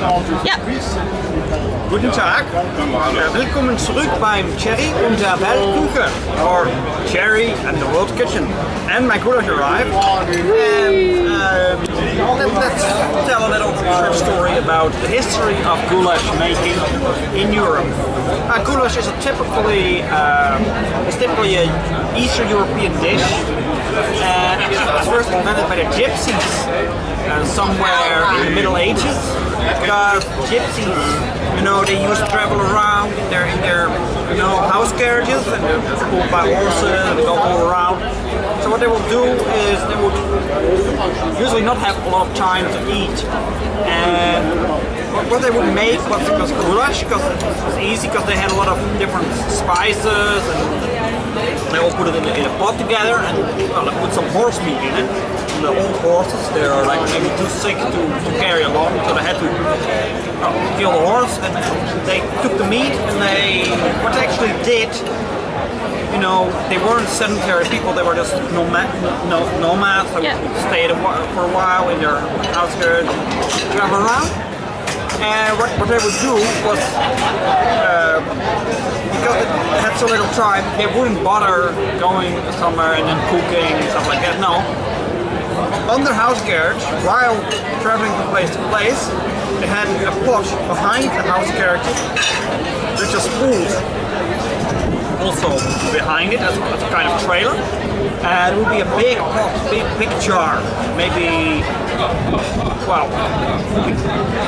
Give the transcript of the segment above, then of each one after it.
Ja. Guten Tag, willkommen zurück beim Thierry und der Weltküche, or Thierry and the World Kitchen. And my goulash arrived, and let's tell a little short story about the history of goulash making in Europe. Goulash is typically an Eastern European dish, and it was first invented by the gypsies somewhere in the Middle Ages. Because gypsies, they used to travel around in their house carriages, and they're pulled by horses and they go all around. So what they will do is they would usually not have a lot of time to eat, and what they would make was goulash, because it was easy, because they had a lot of different spices, and they all put it in a pot together, and they put some horse meat in it. The old horses, they are like maybe too sick to carry along, so they had to kill the horse, and they took the meat, and what they actually did, they weren't sedentary people, they were just nomads. They would stay for a while in their house carriage, travel around, and what they would do was, because they had so little time, they wouldn't bother going somewhere and then cooking and stuff like that. No. On their house carriage, while traveling from place to place, they had a pot behind the house carriage, which is spooled also behind it as a kind of trailer, and it would be a big pot, big jar, maybe,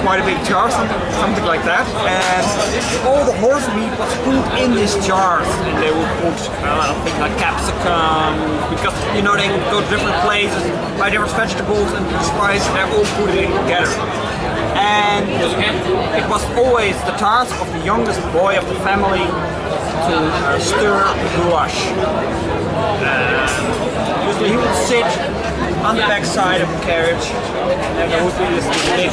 quite a big jar, something like that, and all the horse meat was put in these jars, and they would put things like capsicum, because they would go to different places, buy different vegetables and spices, and they all put it together. And it was always the task of the youngest boy of the family to stir the goulash. Usually he would sit on the back side of the carriage, and there would be this big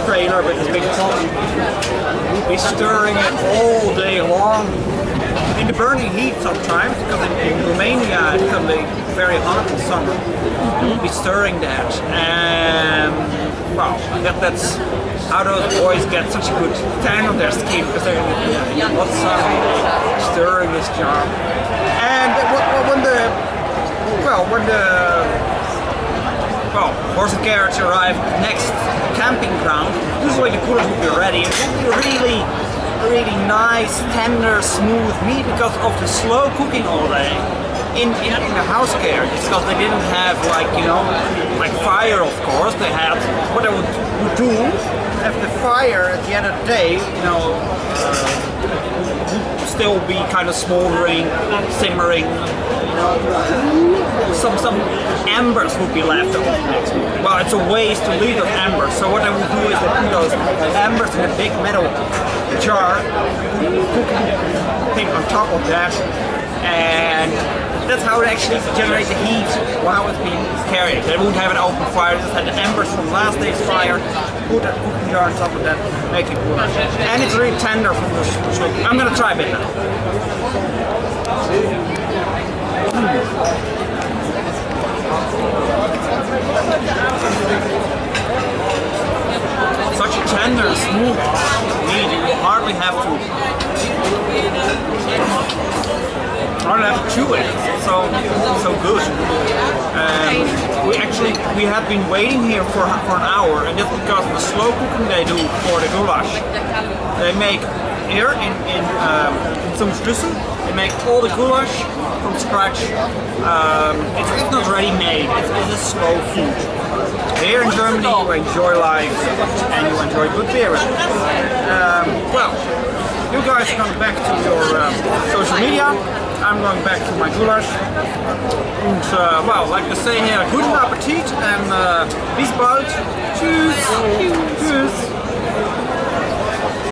trailer with this big pot. He would be stirring it all day long in the burning heat sometimes, because in Romania it can be very hot in summer. He would be stirring that, and that's how those boys get such a good tan on their skin, because they're in the hot sun stirring this jar. And when the horse and carriage arrived next camping ground, usually the goulash would be ready. It would be really nice, tender, smooth meat, because of the slow cooking all day in the house carriage, because they didn't have like fire, of course. They had, what they would do, have the fire at the end of the day, would still be kind of smoldering, simmering, some embers would be left over. Well, it's a waste to leave those embers, so what they would do is they put those embers in a big metal jar, cooking thing on top of that, and that's how they actually generate the heat while it's being carried. They wouldn't have an open fire, they just had the embers from last day's fire, put that cooking jar on top of that, make it goulash. And it's really tender from the slow. I'm gonna try a bit now. Such a tender, smooth meat, you hardly have to chew it. So good. We have been waiting here for an hour, and that's because of the slow cooking they do for the goulash. They make here in Düsseldorff, they make all the goulash from scratch. It's not ready made. It's a slow food. Here in Germany, you enjoy life and you enjoy good beer. You guys are going back to your social media. I'm going back to my goulash. And like they say here, guten Appetit and bis bald. Tschüss. Tschüss.